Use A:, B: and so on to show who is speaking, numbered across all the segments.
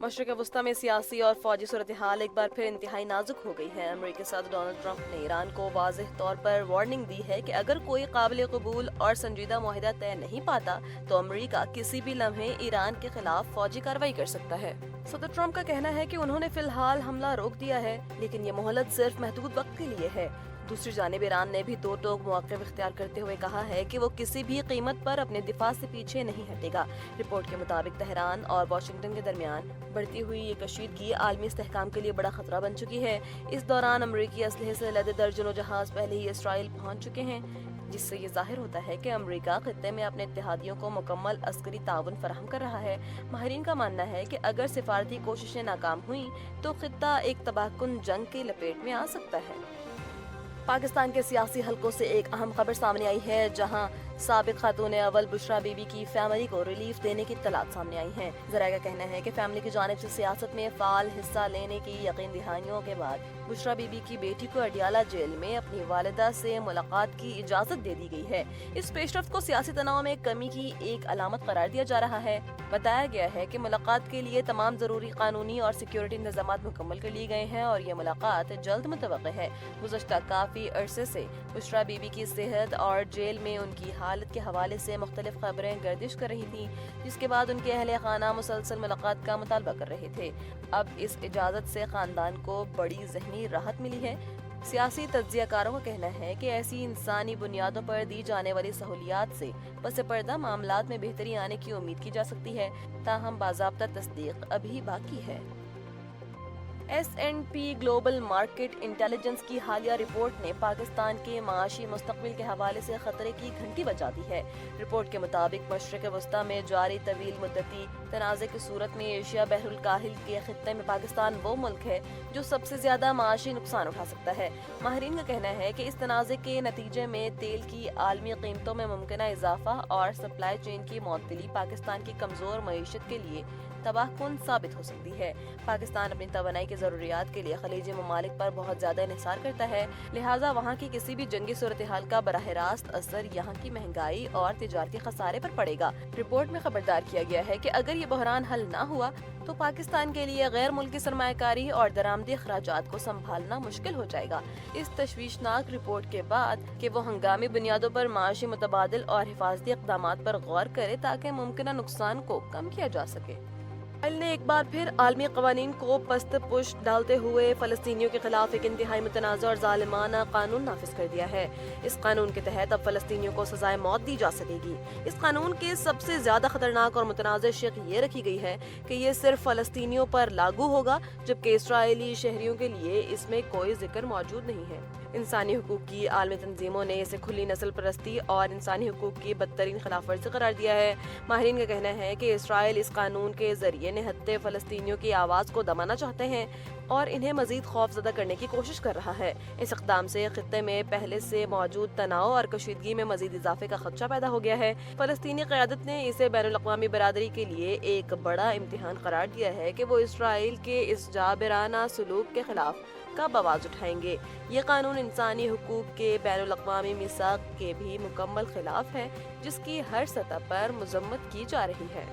A: मशरक़ वस्ती में सियासी और फौजी सूरत हाल एक बार फिर इंतहाई नाजुक हो गई है। अमेरिकी सदर डोनाल्ड ट्रंप ने ईरान को वाज़ेह तौर पर वार्निंग दी है कि अगर कोई काबिल कबूल और संजीदा मुआहिदा तय नहीं पाता तो अमेरिका किसी भी लम्हे ईरान के खिलाफ फौजी कार्रवाई कर सकता है। सदर ट्रंप का कहना है कि उन्होंने फिलहाल हमला रोक दिया है, लेकिन ये मोहलत सिर्फ महदूद वक्त के लिए है। दूसरी जानिब ईरान ने भी दो टोक मौक़िफ़ इख्तियार करते हुए कहा है कि वो किसी भी कीमत पर अपने दिफा से पीछे नहीं हटेगा। रिपोर्ट के मुताबिक तेहरान और वाशिंगटन के दरमियान बढ़ती हुई ये कशीदगी आलमी इस्तेहकाम के लिए बड़ा खतरा बन चुकी है। इस दौरान अमरीकी असलहे से लदे दर्जनों जहाज पहले ही इसराइल पहुंच चुके हैं, जिससे ये जाहिर होता है कि अमेरिका खित्ते में अपने इत्तेहादियों को मुकम्मल अस्करी ताउन फराहम कर रहा है। माहिरीन का मानना है कि अगर सिफारती कोशिशें नाकाम हुई तो खित्ता एक तबाहकुन जंग की लपेट में आ सकता है। पाकिस्तान के सियासी हलकों से एक अहम खबर सामने आई है, जहां साबिक खातून अव्वल बुशरा बीबी की फैमिली को रिलीफ देने की इत्तलात सामने आई हैं। ज़राए का कहना है कि फैमिली की जानिब से सियासत में फ़ाल हिस्सा लेने की यकीन दहानियों के बाद बुशरा बीबी की बेटी को अडियाला जेल में अपनी वालिदा से मुलाकात की इजाज़त दे दी गई है। इस पेशरफ्त को सियासी तनाव में कमी की एक अलामत करार दिया जा रहा है। बताया गया है कि मुलाकात के लिए तमाम ज़रूरी कानूनी और सिक्योरिटी इंतजाम मुकम्मल कर लिए गए हैं और ये मुलाकात जल्द मुतवक्किल है। गुज़श्ता काफ़ी अरसे से बुशरा बीबी की सेहत और जेल में उनकी हालत के हवाले से मुख्तलिफ खबरें गर्दिश कर रही थी, जिसके बाद उनके अहले खाना मुसलसल मुलाकात का मुतालबा कर रहे थे। अब इस इजाज़त से ख़ानदान को बड़ी ज़हनी राहत मिली है। सियासी तज्ज़ियाकारों का कहना है कि ऐसी इंसानी बुनियादों पर दी जाने वाली सहूलियात से पस पर्दा मामलात में बेहतरी आने की उम्मीद की जा सकती है, ताहम बाज़ाब्ता तस्दीक अभी बाकी है। S&P ग्लोबल मार्केट इंटेलिजेंस की हालिया रिपोर्ट ने पाकिस्तान के माशी मुस्तकबिल के हवाले से खतरे की घंटी बजा दी है। रिपोर्ट के मुताबिक मशरक़ वस्ती में जारी तवील मुद्दती तनाज़े की सूरत में एशिया बहरुल काहिल के खित्ते में पाकिस्तान वो मुल्क है जो सबसे ज्यादा माशी नुकसान उठा सकता है। माहिरीन का कहना है कि इस तनाज़े के नतीजे में तेल की आलमी कीमतों में मुमकिन इजाफा और सप्लाई चेन की मुअत्तली पाकिस्तान की कमजोर मईशत के लिए तबाहकुन साबित हो सकती है। पाकिस्तान अपनी तवानाई की ज़रूरियात के लिए खलीजी ममालिक पर बहुत ज़्यादा इन्हिसार करता है, लिहाजा वहाँ की किसी भी जंगी सूरत हाल का बराह रास्त असर यहाँ की महंगाई और तिजारती खसारे पर पड़ेगा। रिपोर्ट में खबरदार किया गया है कि अगर ये बहरान हल न हुआ तो पाकिस्तान के लिए गैर मुल्की सरमायाकारी और दरामदी अखराजात को संभालना मुश्किल हो जाएगा। इस तशवीशनाक रिपोर्ट के बाद कि वो हंगामी बुनियादों पर माशी मुतबादिल और हिफाजती इक़दामात पर गौर करे ताकि मुमकिन नुकसान को कम किया जा सके। इसराइल ने एक बार फिर आलमी कवानीन को पस्त पुश डालते हुए फलस्तीनियों के खिलाफ एक इंतहाई मुतनाज़ और जालिमाना कानून नाफिज कर दिया है। इस कानून के तहत अब फलस्तीनियों को सजाए मौत दी जा सकेगी। इस कानून के सबसे ज्यादा खतरनाक और मुतनाज़ शिक ये रखी गई है कि ये सिर्फ फलस्तीनियों पर लागू होगा, जबकि इसराइली शहरियों के लिए इसमें कोई जिक्र मौजूद नहीं है। इंसानी हुकूक की आलमी तंजीमों ने इसे खुली नस्ल परस्ती और इंसानी हुकूक की बदतरीन खिलाफ वर्जी करार दिया है। माहिरीन का कहना है कि इसराइल इस कानून के जरिए निहत्ते फलस्तीनियों की आवाज़ को दबाना चाहते हैं और इन्हें मजीद खौफजदा करने की कोशिश कर रहा है। इस इक़दाम से खित्ते में पहले से मौजूद तनाव और कशीदगी में मजीद इजाफे का खदशा पैदा हो गया है। फलस्तीनी क़यादत ने इसे बैनुल-अक़वामी बरादरी के लिए एक बड़ा इम्तिहान करार दिया है कि वो इसराइल के इस जाबिराना सलूक के खिलाफ कब आवाज़ उठाएंगे। ये कानून इंसानी हुकूक के बैनुल-अक़वामी मिसाक के भी मुकम्मल खिलाफ है, जिसकी हर सतह पर मजम्मत की जा रही है।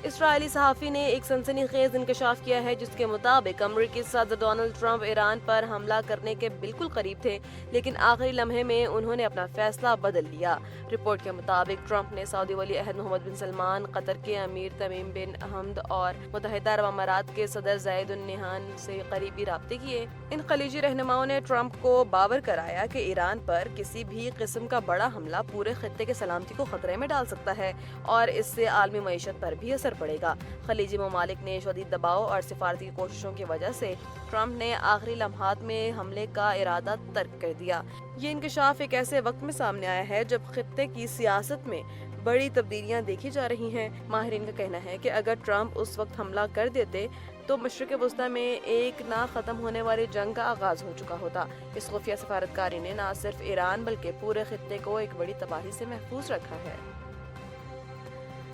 A: इसराइली सहाफ़ी ने एक सनसनीखेज इंकशाफ किया है, जिसके मुताबिक अमरीकी सदर डोनाल्ड ट्रंप ईरान पर हमला करने के बिल्कुल करीब थे, लेकिन आखिरी लम्हे में उन्होंने अपना फैसला बदल लिया। रिपोर्ट के मुताबिक ट्रंप ने सऊदी वली अहद मोहम्मद बिन सलमान, कतर के अमीर तमीम बिन हमद और मुत्तहिदा अरब अमारात के सदर ज़ायद अल नहयान से करीबी राब्ते किए। इन खलीजी रहनुमाओं ने ट्रंप को बावर कराया कि ईरान पर किसी भी किस्म का बड़ा हमला पूरे खित्ते के सलामती को खतरे में डाल सकता है और इससे आलमी मईशत पर भी असर पड़ेगा। खलीजी ममालिक ने शदीद दबाव और सिफारती कोशिशों की वजह से ट्रंप ने आखिरी लम्हात में हमले का इरादा तर्क कर दिया। ये इंकशाफ एक ऐसे वक्त में सामने आया है जब खित्ते की सियासत में बड़ी तब्दीलियां देखी जा रही हैं। माहिरीन का कहना है कि अगर ट्रंप उस वक्त हमला कर देते तो मशरिक़ वस्ती में एक ना ख़त्म होने वाली जंग का आगाज़ हो चुका होता। इस खुफिया सफारतकारी ने न सिर्फ ईरान बल्कि पूरे खित्ते को एक बड़ी तबाही से महफूज रखा है।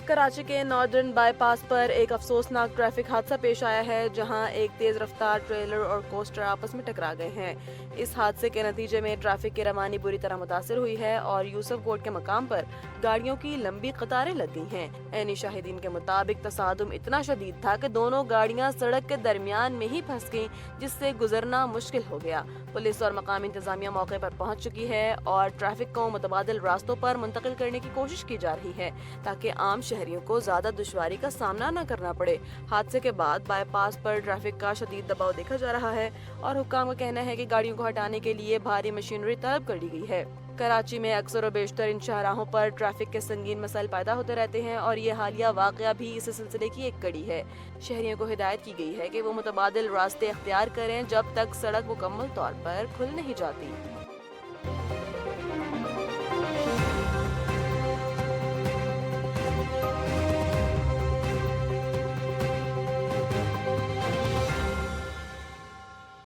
A: कराची के नॉर्दर्न बाईपास पर एक अफसोसनाक ट्रैफिक हादसा पेश आया है, जहां एक तेज रफ्तार ट्रेलर और कोस्टर आपस में टकरा गए हैं। इस हादसे के नतीजे में ट्रैफिक की रवानी बुरी तरह मुतासिर हुई है और यूसुफ कोट के मकाम पर गाड़ियों की लंबी कतारें लग गई हैं। ऐनी शाहिदीन के मुताबिक तसादुम इतना शदीद था कि दोनों गाड़ियां सड़क के दरमियान में ही फंस गईं, जिससे गुजरना मुश्किल हो गया। पुलिस और मकामी इंतजामिया मौके पर पहुंच चुकी है और ट्रैफिक को मुतबादिल रास्तों पर मुंतकिल करने की कोशिश की जा रही है ताकि आम शहरियों को ज्यादा दुश्वारी का सामना न करना पड़े। हादसे के बाद बाईपास पर ट्रैफिक का शदीद दबाव देखा जा रहा है और हुक्काम का कहना है कि गाड़ियों को हटाने के लिए भारी मशीनरी तलब कर ली गई है। कराची में अक्सर और बेशतर इन शाहराहों पर ट्रैफिक के संगीन मसाइल पैदा होते रहते हैं और ये हालिया वाकया भी इस सिलसिले की एक कड़ी है। शहरियों को हिदायत की गई है कि वो मुतबादिल रास्ते अख्तियार करें जब तक सड़क मुकम्मल तौर पर खुल नहीं जाती।